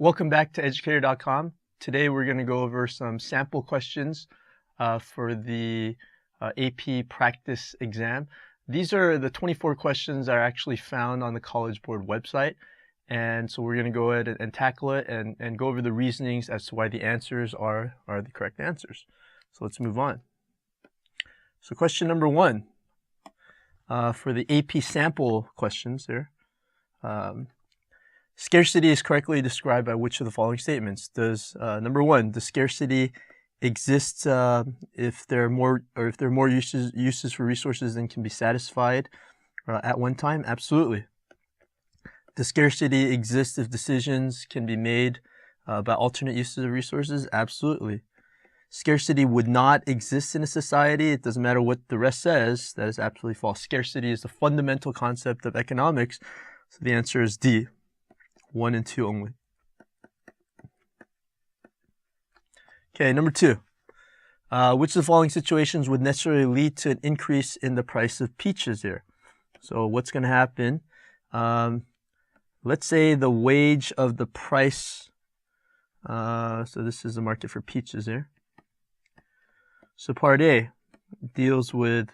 Welcome back to educator.com. Today we're going to go over some sample questions for the AP practice exam. These are the 24 questions that are actually found on the College Board website. And so we're going to go ahead and tackle it and go over the reasonings as to why the answers are the correct answers. So let's move on. So question number 1 for the AP sample questions there. Scarcity is correctly described by which of the following statements? Does number 1, does scarcity exist if there are more uses for resources than can be satisfied at one time? Absolutely. Does scarcity exist if decisions can be made about alternate uses of resources? Absolutely. Scarcity would not exist in a society. It doesn't matter what the rest says. That is absolutely false. Scarcity is the fundamental concept of economics. So the answer is D. 1 and 2 only. Okay, number 2. Which of the following situations would necessarily lead to an increase in the price of peaches here? So what's going to happen? Let's say the wage of the price. So this is the market for peaches here. So part A deals with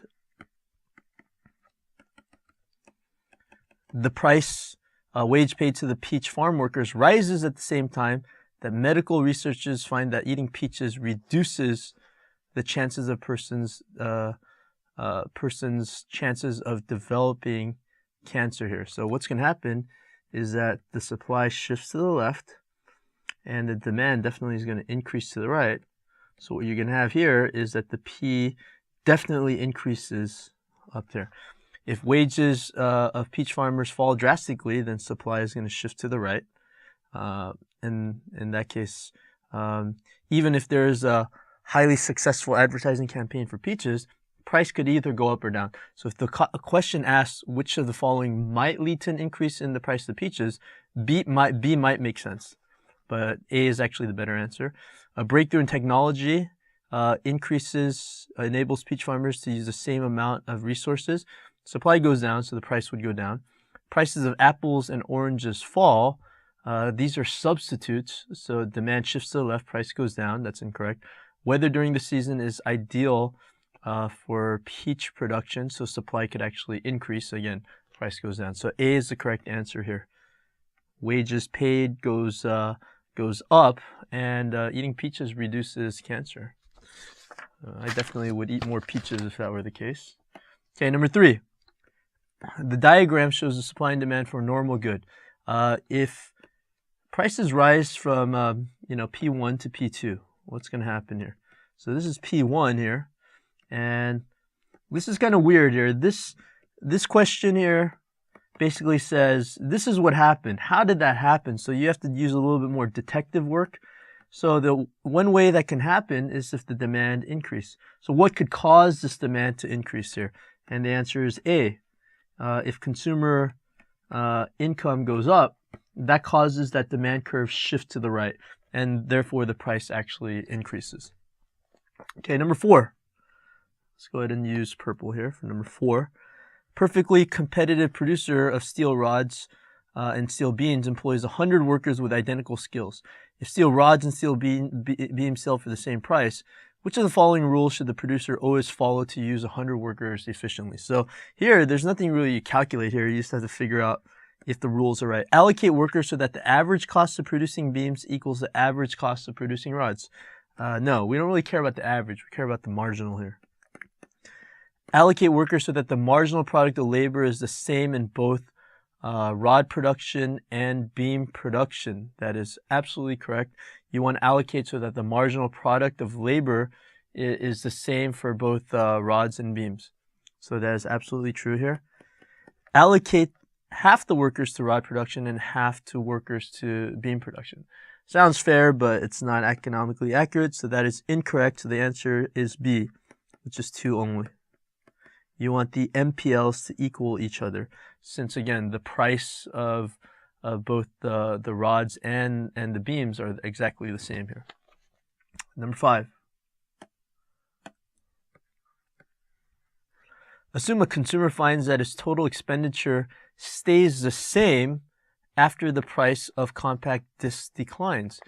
the price wage paid to the peach farm workers rises at the same time that medical researchers find that eating peaches reduces the chances of person's chances of developing cancer here. So what's going to happen is that the supply shifts to the left and the demand definitely is going to increase to the right. So what you're going to have here is that the P definitely increases up there. If wages of peach farmers fall drastically, then supply is going to shift to the right. And in that case, even if there's a highly successful advertising campaign for peaches, price could either go up or down. So if the question asks which of the following might lead to an increase in the price of peaches, B might make sense, but A is actually the better answer. A breakthrough in technology enables peach farmers to use the same amount of resources. Supply goes down, so the price would go down. Prices of apples and oranges fall. These are substitutes, so demand shifts to the left, price goes down. That's incorrect. Weather during the season is ideal for peach production, so supply could actually increase. Again, price goes down. So A is the correct answer here. Wages paid goes up, and eating peaches reduces cancer. I definitely would eat more peaches if that were the case. Okay, number 3. The diagram shows the supply and demand for a normal good. If prices rise from P1 to P2, what's going to happen here? So this is P1 here, and this is kind of weird here. This question here basically says this is what happened. How did that happen? So you have to use a little bit more detective work. So the one way that can happen is if the demand increase. So what could cause this demand to increase here? And the answer is A. If consumer income goes up, that causes that demand curve shift to the right, and therefore the price actually increases. Okay, number 4. Let's go ahead and use purple here for number 4. Perfectly competitive producer of steel rods and steel beams employs 100 workers with identical skills. If steel rods and steel beams sell for the same price, which of the following rules should the producer always follow to use 100 workers efficiently? So here, there's nothing really you calculate here. You just have to figure out if the rules are right. Allocate workers so that the average cost of producing beams equals the average cost of producing rods. No, we don't really care about the average. We care about the marginal here. Allocate workers so that the marginal product of labor is the same in both rod production and beam production. That is absolutely correct. You want to allocate so that the marginal product of labor is the same for both rods and beams. So that is absolutely true here. Allocate half the workers to rod production and half to workers to beam production. Sounds fair, but it's not economically accurate, so that is incorrect. So the answer is B, which is 2 only. You want the MPLs to equal each other, since again the price of both the rods and the beams are exactly the same here. Number 5. Assume a consumer finds that his total expenditure stays the same after the price of compact discs declines.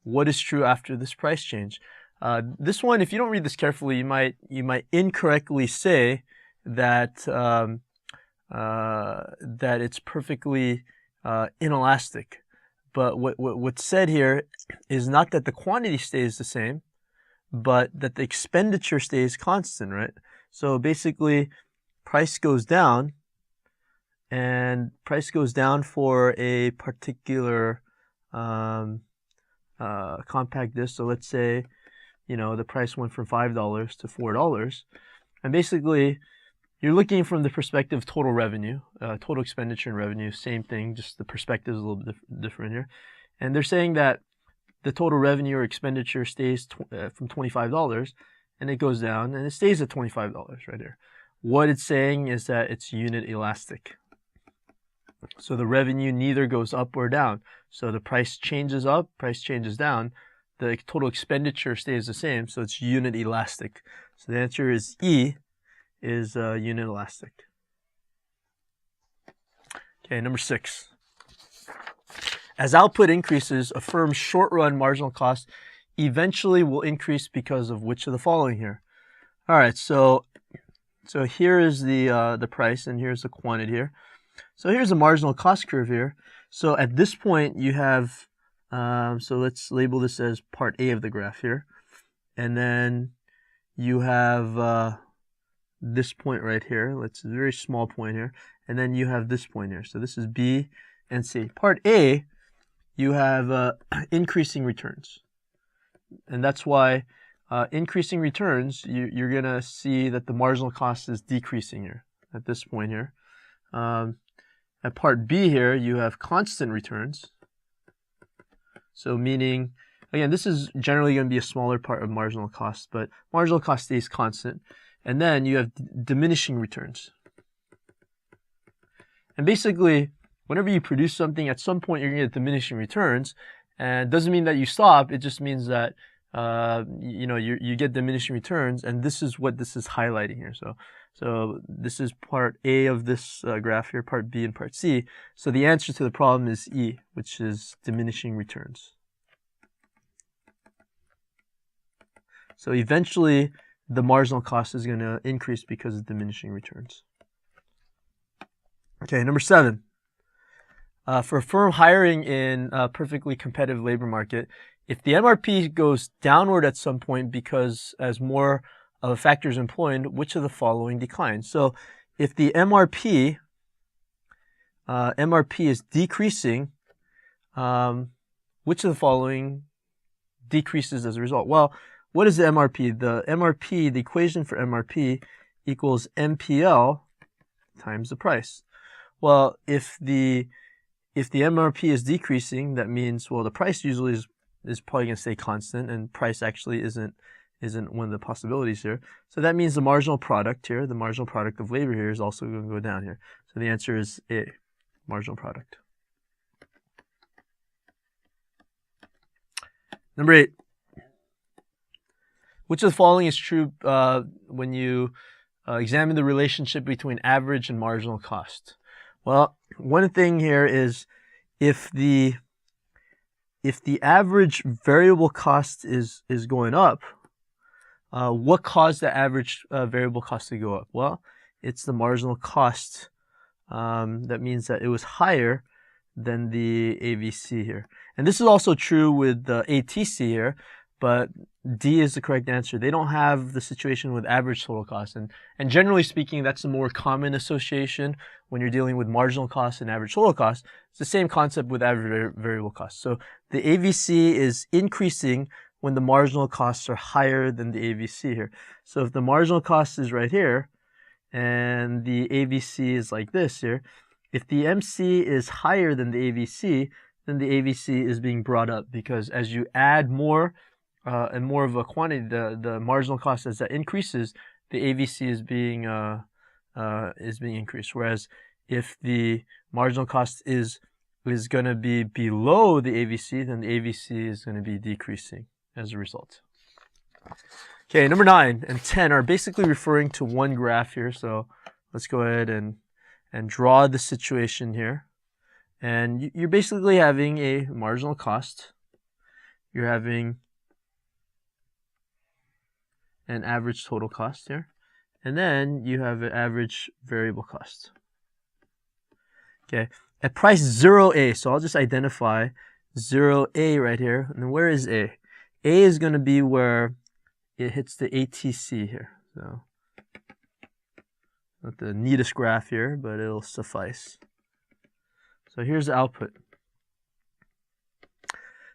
What is true after this price change? This one, if you don't read this carefully, you might incorrectly say that that it's perfectly inelastic. But what's said here is not that the quantity stays the same, but that the expenditure stays constant, right? So basically, price goes down, and price goes down for a particular compact disc. So let's say, the price went from $5 to $4, and basically, you're looking from the perspective of total revenue, total expenditure and revenue, same thing, just the perspective is a little bit different here. And they're saying that the total revenue or expenditure stays from $25, and it goes down, and it stays at $25 right here. What it's saying is that it's unit elastic. So the revenue neither goes up or down. So the price changes up, price changes down, the total expenditure stays the same, so it's unit elastic. So the answer is E, is unit elastic. Okay, number 6. As output increases, a firm's short-run marginal cost eventually will increase because of which of the following here? All right, so here is the price, and here's the quantity here. So here's the marginal cost curve here. So at this point, you have, so let's label this as part A of the graph here. And then you have this point right here. It's a very small point here. And then you have this point here. So this is B and C. Part A, you have increasing returns. And that's why increasing returns, you're going to see that the marginal cost is decreasing here at this point here. At part B here, you have constant returns. So meaning, again, this is generally going to be a smaller part of marginal cost, but marginal cost stays constant. And then you have diminishing returns. And basically, whenever you produce something, at some point you're going to get diminishing returns. And it doesn't mean that you stop. It just means that you get diminishing returns. And this is what this is highlighting here. So this is part A of this graph here, part B and part C. So the answer to the problem is E, which is diminishing returns. So eventually, the marginal cost is going to increase because of diminishing returns. Okay, number 7. For a firm hiring in a perfectly competitive labor market, if the MRP goes downward at some point because as more of a factor is employed, which of the following declines? So if the MRP is decreasing, which of the following decreases as a result? Well, what is the MRP? The equation for MRP equals MPL times the price. Well, if the MRP is decreasing, that means, well, the price usually is probably going to stay constant, and price actually isn't one of the possibilities here. So that means the marginal product here, the marginal product of labor here, is also going to go down here. So the answer is A, marginal product. Number 8. Which of the following is true when you examine the relationship between average and marginal cost? Well, one thing here is if the average variable cost is going up, what caused the average variable cost to go up? Well, it's the marginal cost. That means that it was higher than the AVC here. And this is also true with the ATC here, but D is the correct answer. They don't have the situation with average total cost. And generally speaking, that's a more common association when you're dealing with marginal cost and average total cost. It's the same concept with average variable cost. So the AVC is increasing when the marginal costs are higher than the AVC here. So if the marginal cost is right here and the AVC is like this here, if the MC is higher than the AVC, then the AVC is being brought up, because as you add more and more of a quantity, the marginal cost, as that increases, the AVC is being increased. Whereas if the marginal cost is going to be below the AVC, then the AVC is going to be decreasing as a result. Okay, number 9 and 10 are basically referring to one graph here. So let's go ahead and draw the situation here. And you're basically having a marginal cost. You're having an average total cost here. And then you have an average variable cost. Okay, at price 0A, so I'll just identify 0A right here. And then where is A? A is going to be where it hits the ATC here. So not the neatest graph here, but it'll suffice. So here's the output.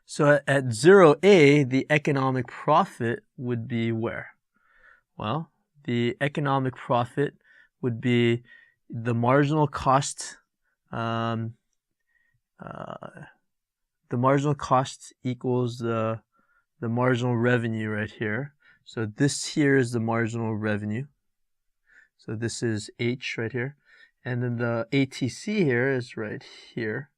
So at 0A, the economic profit would be where? Well, the economic profit would be the marginal cost. The marginal cost equals the marginal revenue right here. So this here is the marginal revenue. So this is H right here. And then the ATC here is right here.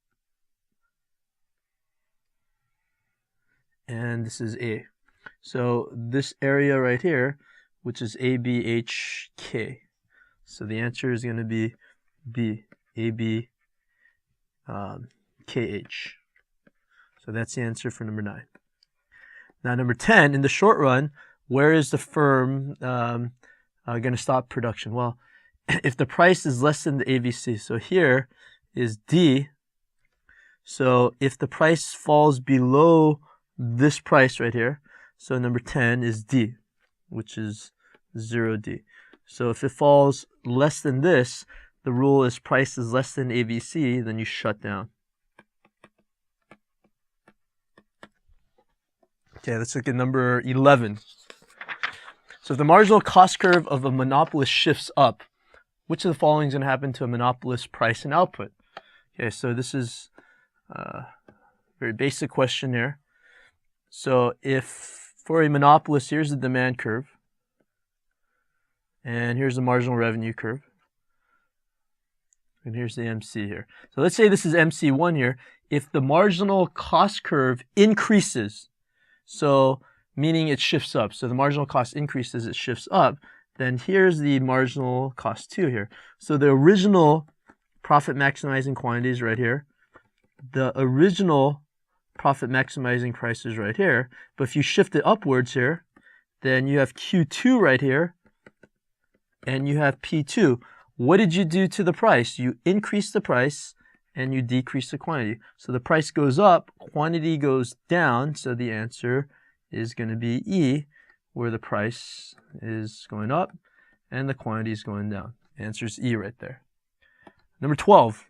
And this is A. So this area right here, which is ABHK. So the answer is going to be B, AB, KH. So that's the answer for number 9. Now number 10, in the short run, where is the firm going to stop production? Well, if the price is less than the AVC, so here is D. So if the price falls below this price right here, so number 10 is D, which is 0D. So if it falls less than this, the rule is price is less than AVC, then you shut down. Okay, let's look at number 11. So if the marginal cost curve of a monopolist shifts up, which of the following is going to happen to a monopolist price and output? Okay, so this is a very basic question here. So if for a monopolist, here's the demand curve, and here's the marginal revenue curve, and here's the MC here. So let's say this is MC1 here. If the marginal cost curve increases, so meaning it shifts up, so the marginal cost increases, it shifts up, then here's the marginal cost 2 here. So the original profit maximizing quantities right here, the original profit maximizing prices right here, but if you shift it upwards here, then you have Q2 right here, and you have P2. What did you do to the price? You increase the price and you decrease the quantity. So the price goes up, quantity goes down, so the answer is going to be E, where the price is going up and the quantity is going down. The answer is E right there. Number 12.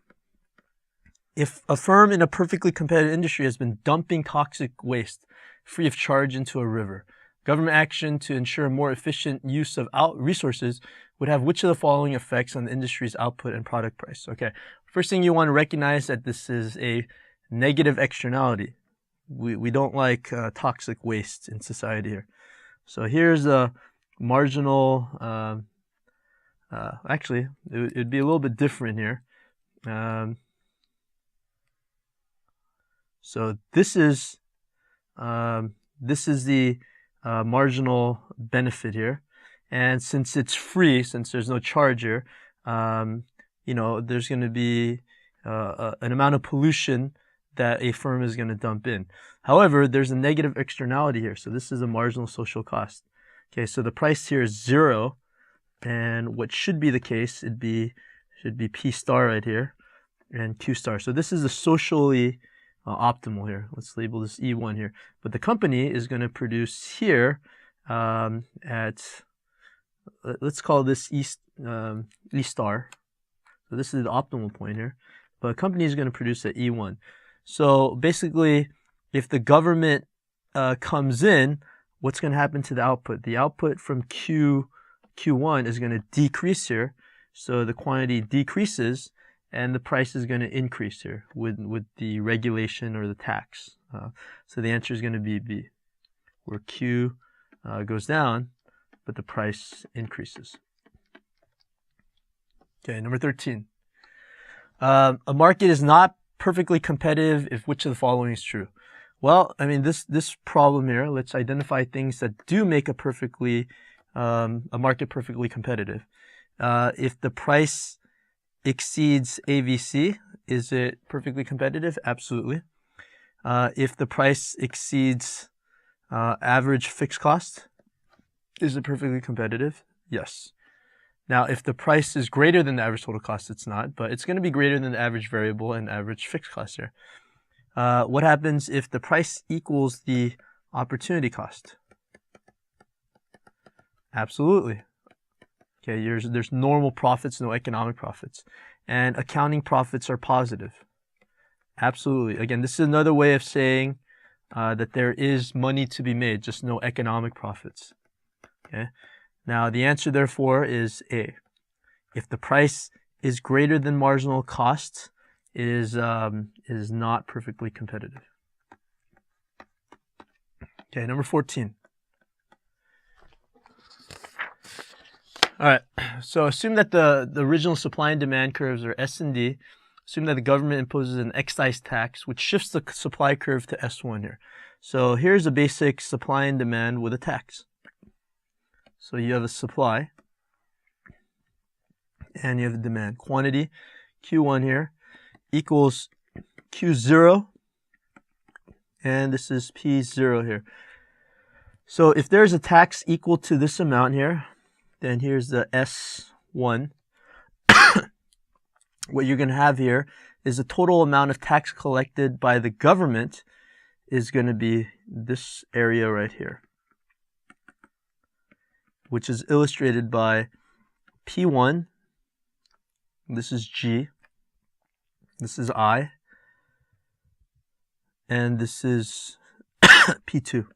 If a firm in a perfectly competitive industry has been dumping toxic waste free of charge into a river, government action to ensure more efficient use of resources would have which of the following effects on the industry's output and product price? Okay, first thing you want to recognize that this is a negative externality. We don't like toxic waste in society here. So here's a marginal, actually, it'd be a little bit different here. So this is the marginal benefit here, and since it's free, since there's no charge here, there's going to be an amount of pollution that a firm is going to dump in. However, there's a negative externality here, so this is a marginal social cost. Okay, so the price here is 0, and what should be the case, should be P star right here, and Q star. So this is a socially optimal here. Let's label this E1 here. But the company is going to produce here at, let's call this E star. So this is the optimal point here. But a company is going to produce at E1. So basically, if the government comes in, what's going to happen to the output? The output from Q1 is going to decrease here. So the quantity decreases, and the price is going to increase here with the regulation or the tax. So the answer is going to be B, where Q goes down, but the price increases. Okay, number 13. A market is not perfectly competitive if which of the following is true? Well, I mean, this problem here, let's identify things that do make a market perfectly competitive. If the price exceeds AVC, is it perfectly competitive? Absolutely. If the price exceeds average fixed cost, is it perfectly competitive? Yes. Now, if the price is greater than the average total cost, it's not, but it's going to be greater than the average variable and average fixed cost here. What happens if the price equals the opportunity cost? Absolutely. Okay, there's normal profits, no economic profits. And accounting profits are positive. Absolutely. Again, this is another way of saying that there is money to be made, just no economic profits. Okay. Now, the answer, therefore, is A. If the price is greater than marginal cost, it is not perfectly competitive. Okay, number 14. All right, so assume that the original supply and demand curves are S and D. Assume that the government imposes an excise tax, which shifts the supply curve to S1 here. So here's a basic supply and demand with a tax. So you have a supply, and you have a demand. Quantity, Q1 here, equals Q0, and this is P0 here. So if there's a tax equal to this amount here, then here's the S1. What you're going to have here is the total amount of tax collected by the government is going to be this area right here, which is illustrated by P1, this is G, this is I, and this is P2.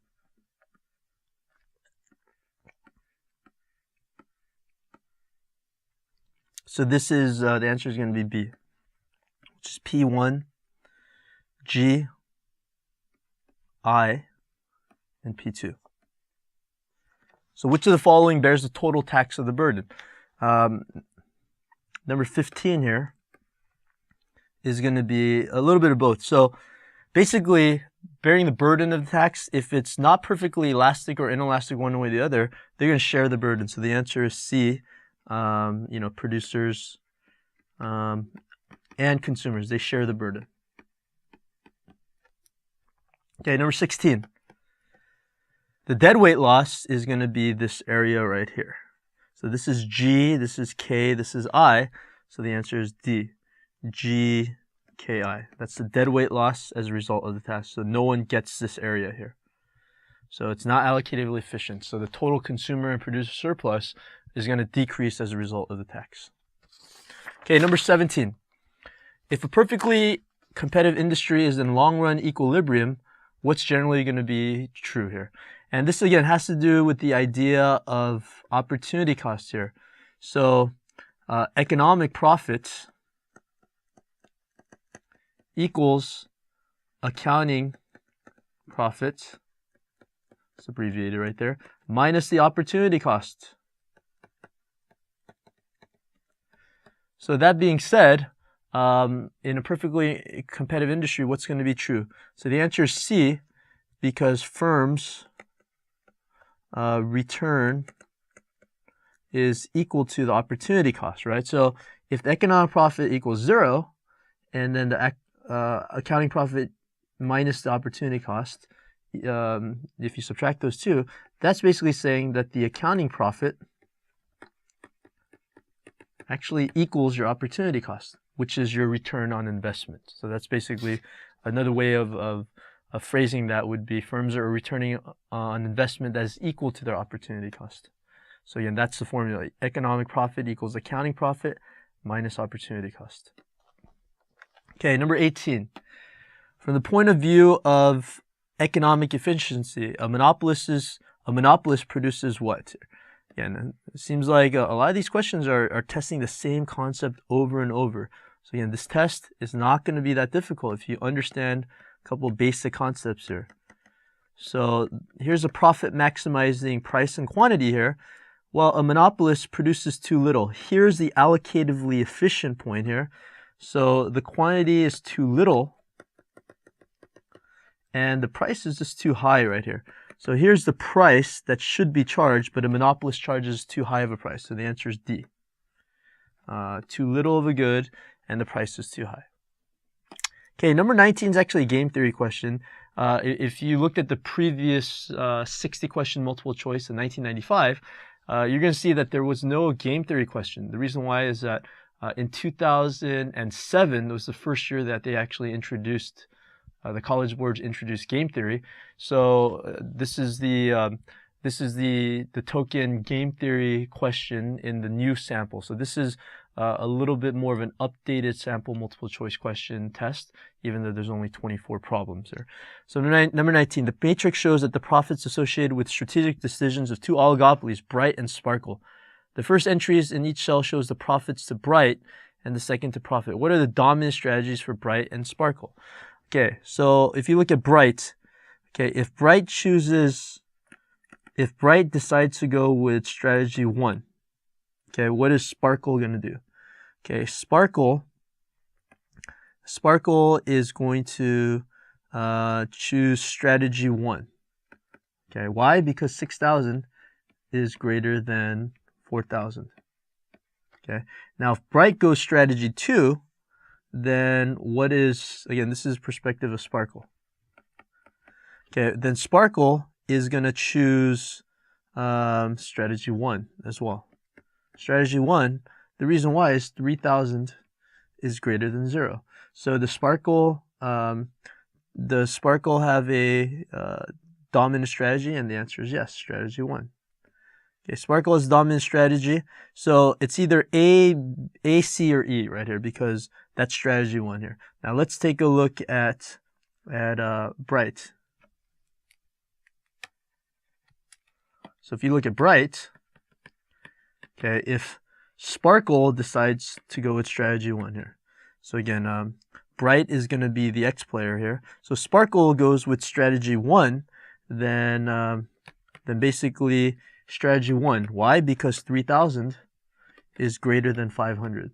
So this is, the answer is going to be B, which is P1, G, I, and P2. So which of the following bears the total tax of the burden? Number 15 here is going to be a little bit of both. So basically, bearing the burden of the tax, if it's not perfectly elastic or inelastic one way or the other, they're going to share the burden. So the answer is C. Producers and consumers, they share the burden. Okay, number 16. The deadweight loss is going to be this area right here. So this is G, this is K, this is I. So the answer is D, G, K, I. That's the deadweight loss as a result of the tax. So no one gets this area here. So it's not allocatively efficient. So the total consumer and producer surplus is going to decrease as a result of the tax. Okay, number 17. If a perfectly competitive industry is in long-run equilibrium, what's generally going to be true here? And this, again, has to do with the idea of opportunity cost here. So economic profit equals accounting profit, it's abbreviated right there, minus the opportunity cost. So that being said, in a perfectly competitive industry, what's going to be true? So the answer is C, because firms' return is equal to the opportunity cost, right? So if the economic profit equals 0, and then the accounting profit minus the opportunity cost, if you subtract those two, that's basically saying that the accounting profit actually equals your opportunity cost, which is your return on investment. So that's basically another way of phrasing that would be firms are returning on investment that is equal to their opportunity cost. So again, that's the formula. Economic profit equals accounting profit minus opportunity cost. Okay, number 18. From the point of view of economic efficiency, a monopolist produces what? Again, it seems like a lot of these questions are testing the same concept over and over. So again, this test is not going to be that difficult if you understand a couple of basic concepts here. So here's a profit maximizing price and quantity here. Well, a monopolist produces too little. Here's the allocatively efficient point here. So the quantity is too little, and the price is just too high right here. So here's the price that should be charged, but a monopolist charges too high of a price. So the answer is D. Too little of a good, and the price is too high. Okay, number 19 is actually a game theory question. If you looked at the previous 60 question multiple choice in 1995, you're going to see that there was no game theory question. The reason why is that in 2007 was the first year that they actually introduced, the College Boards introduced game theory. So this is the token game theory question in the new sample. So this is a little bit more of an updated sample multiple choice question test, even though there's only 24 problems there. So number 19, the matrix shows that the profits associated with strategic decisions of two oligopolies, Bright and Sparkle. The first entries in each cell shows the profits to Bright and the second to Profit. What are the dominant strategies for Bright and Sparkle? Okay, so if you look at Bright, okay, if Bright decides to go with strategy 1, okay, what is Sparkle going to do? Okay, Sparkle is going to choose strategy 1. Okay, why? Because 6,000 is greater than 4,000. Okay, now if Bright goes strategy 2, then what is, again, this is perspective of Sparkle. Okay, then Sparkle is going to choose strategy 1 as well. Strategy 1, the reason why is 3,000 is greater than 0. So the Sparkle have a dominant strategy, and the answer is yes, strategy 1. Okay, Sparkle is dominant strategy, so it's either A, C, or E right here, because that's strategy 1 here. Now let's take a look at Bright. So if you look at Bright, okay, if Sparkle decides to go with strategy 1 here. So again, Bright is going to be the X player here. So Sparkle goes with strategy 1, then basically strategy 1. Why? Because 3,000 is greater than 500.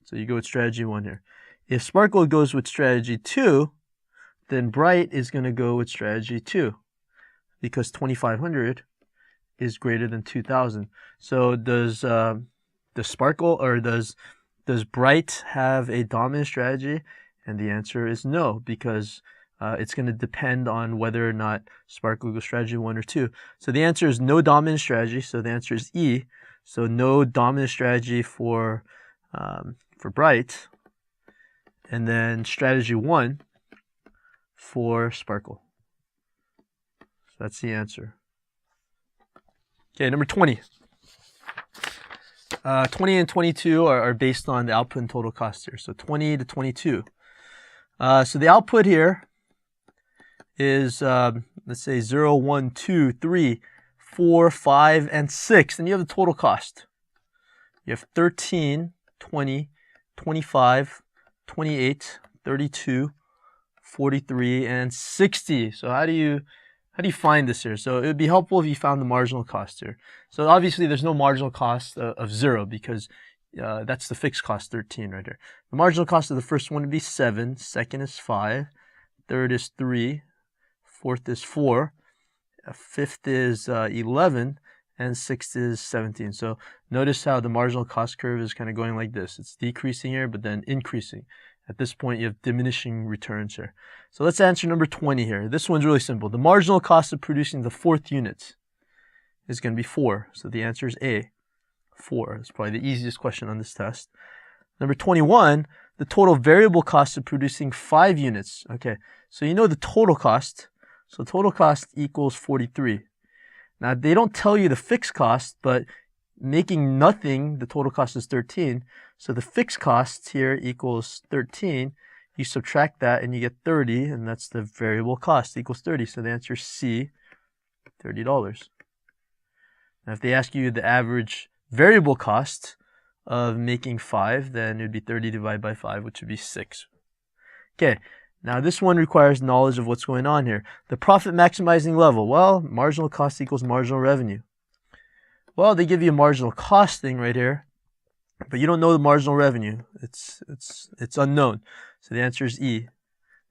So you go with strategy 1 here. If Sparkle goes with strategy 2, then Bright is going to go with strategy 2, because 2,500 is greater than 2,000. So does Sparkle, or does Bright have a dominant strategy? And the answer is no, because it's going to depend on whether or not Sparkle goes strategy 1 or 2. So the answer is no dominant strategy. So the answer is E. So no dominant strategy for Bright, and then strategy 1 for Sparkle. So that's the answer. Okay, number 20. 20 and 22 are based on the output and total cost here. So 20 to 22. So the output here is, let's say 0, 1, 2, 3, 4, 5, and 6. And you have the total cost. You have 13, 20, 25, 28, 32, 43, and 60. So how do you find this here? So it would be helpful if you found the marginal cost here. So obviously there's no marginal cost of 0, because that's the fixed cost, 13 right here. The marginal cost of the first one would be 7, second is 5, third is 3, fourth is 4, fifth is 11, and sixth is 17. So notice how the marginal cost curve is kind of going like this. It's decreasing here, but then increasing. At this point, you have diminishing returns here. So let's answer number 20 here. This one's really simple. The marginal cost of producing the 4th unit is going to be 4. So the answer is A, 4. It's probably the easiest question on this test. Number 21, the total variable cost of producing 5 units. Okay, so you know the total cost. So total cost equals 43. Now, they don't tell you the fixed cost, but making nothing, the total cost is 13. So the fixed cost here equals 13. You subtract that and you get 30, and that's the variable cost equals 30. So the answer is C, $30. Now, if they ask you the average variable cost of making 5, then it would be 30 divided by 5, which would be 6. Okay, now this one requires knowledge of what's going on here. The profit maximizing level. Well, marginal cost equals marginal revenue. Well, they give you a marginal cost thing right here, but you don't know the marginal revenue. It's unknown. So the answer is E,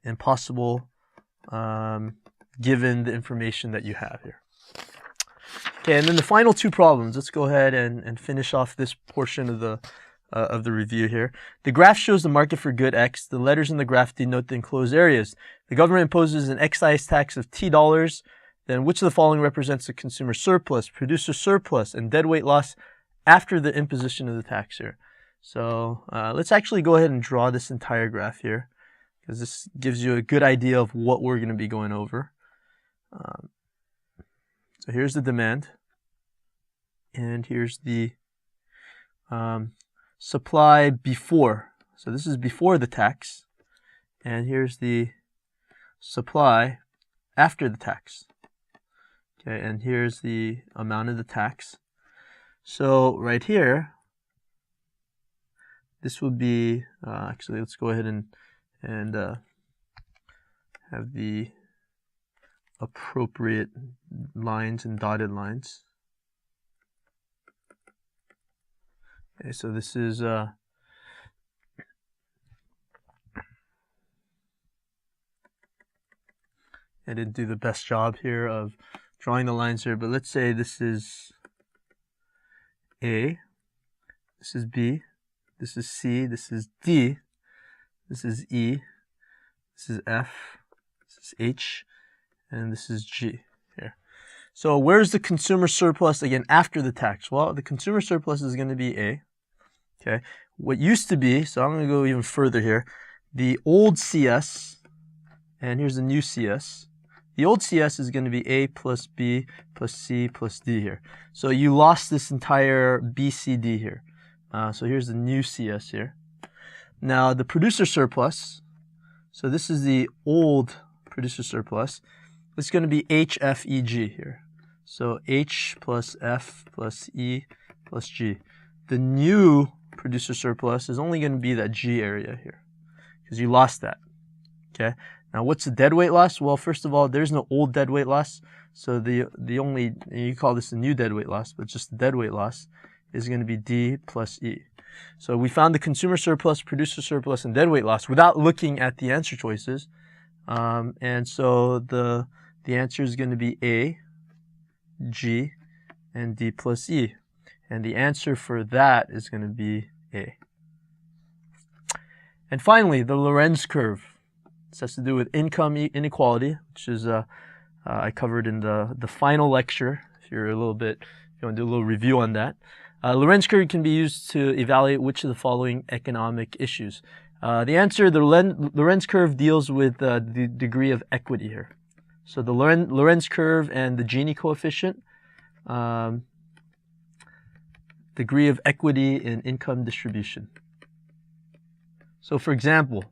impossible, given the information that you have here. Okay, and then the final 2 problems. Let's go ahead and finish off this portion of of the review here. The graph shows the market for good X. The letters in the graph denote the enclosed areas. The government imposes an excise tax of $T. Then which of the following represents the consumer surplus, producer surplus, and deadweight loss after the imposition of the tax here? So let's actually go ahead and draw this entire graph here, because this gives you a good idea of what we're going to be going over. So here's the demand, and here's the supply before. So this is before the tax, and here's the supply after the tax. Okay, and here's the amount of the tax. So right here, this would be, actually let's go ahead and have the appropriate lines and dotted lines. Okay, so this is I didn't do the best job here of drawing the lines here, but let's say this is A, this is B, this is C, this is D, this is E, this is F, this is H, and this is G here. So where's the consumer surplus again after the tax? Well, the consumer surplus is going to be A. Okay, what used to be, so I'm going to go even further here, the old CS, and here's the new CS. The old CS is going to be A plus B plus C plus D here. So you lost this entire BCD here. So here's the new CS here. Now the producer surplus, so this is the old producer surplus. It's going to be HFEG here. So H plus F plus E plus G. The new producer surplus is only going to be that G area here, because you lost that. Okay. Now what's the deadweight loss? Well, first of all, there's no old deadweight loss. So the only, you call this the new deadweight loss, but just the deadweight loss is going to be D plus E. So we found the consumer surplus, producer surplus, and deadweight loss without looking at the answer choices. And so the answer is going to be A, G, and D plus E. And the answer for that is going to be A. And finally, the Lorenz curve. This has to do with income inequality, which is I covered in the final lecture. If you're a little bit, if you want to do a little review on that. Lorenz curve can be used to evaluate which of the following economic issues. The answer, the Lorenz curve deals with the degree of equity here. So the Lorenz curve and the Gini coefficient, degree of equity in income distribution. So for example,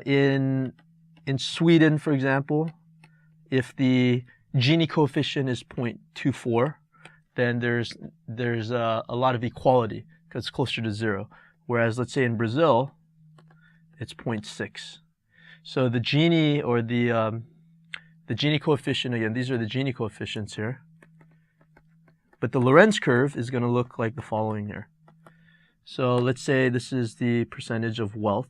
in Sweden, for example, if the Gini coefficient is 0.24, then there's a lot of equality because it's closer to 0. Whereas let's say in Brazil, it's 0.6. So the Gini, or the Gini coefficient, again, these are the Gini coefficients here. But the Lorenz curve is going to look like the following here. So let's say this is the percentage of wealth,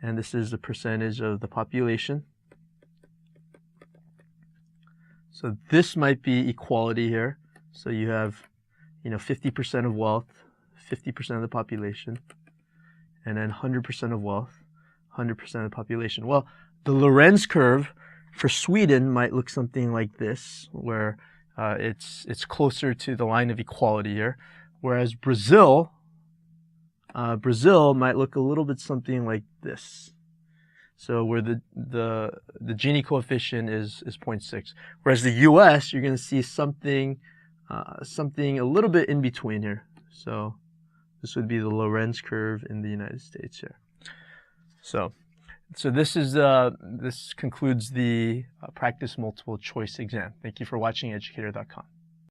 and this is the percentage of the population. So this might be equality here. So you have, 50% of wealth, 50% of the population, and then 100% of wealth, 100% of the population. Well, the Lorenz curve for Sweden might look something like this, where it's closer to the line of equality here, whereas Brazil might look a little bit something like this. So where the Gini coefficient is 0.6, whereas the U.S. you're going to see something a little bit in between here. So this would be the Lorenz curve in the United States here. So this concludes the practice multiple choice exam. Thank you for watching educator.com.